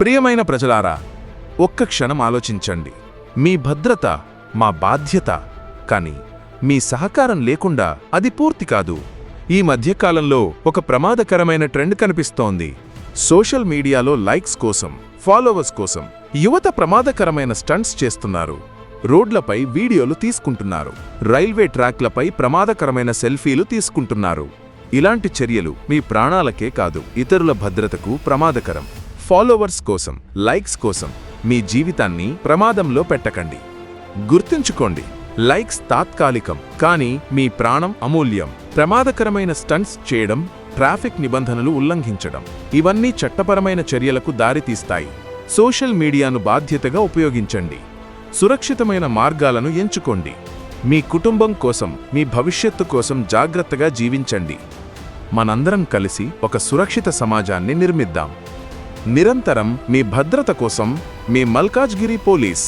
ప్రియమైన ప్రజలారా, ఒక్క క్షణం ఆలోచించండి. మీ భద్రత మా బాధ్యత, కానీ మీ సహకారం లేకుండా అది పూర్తి కాదు. ఈ మధ్యకాలంలో ఒక ప్రమాదకరమైన ట్రెండ్ కనిపిస్తోంది. సోషల్ మీడియాలో లైక్స్ కోసం, ఫాలోవర్స్ కోసం యువత ప్రమాదకరమైన స్టంట్స్ చేస్తున్నారు. రోడ్లపై వీడియోలు తీసుకుంటున్నారు, రైల్వే ట్రాక్లపై ప్రమాదకరమైన సెల్ఫీలు తీసుకుంటున్నారు. ఇలాంటి చర్యలు మీ ప్రాణాలకే కాదు, ఇతరుల భద్రతకు ప్రమాదకరం. ఫాలోవర్స్ కోసం, లైక్స్ కోసం మీ జీవితాన్ని ప్రమాదంలో పెట్టకండి. గుర్తుంచుకోండి, లైక్స్ తాత్కాలికం, కానీ మీ ప్రాణం అమూల్యం. ప్రమాదకరమైన స్టంట్స్ చేయడం, ట్రాఫిక్ నిబంధనలు ఉల్లంఘించడం, ఇవన్నీ చట్టపరమైన చర్యలకు దారితీస్తాయి. సోషల్ మీడియాను బాధ్యతగా ఉపయోగించండి. సురక్షితమైన మార్గాలను ఎంచుకోండి. మీ కుటుంబం కోసం, మీ భవిష్యత్తు కోసం జాగ్రత్తగా జీవించండి. మనందరం కలిసి ఒక సురక్షిత సమాజాన్ని నిర్మిద్దాం. నిరంతరం మీ భద్రత కోసం మీ మల్కాజ్గిరి పోలీస్.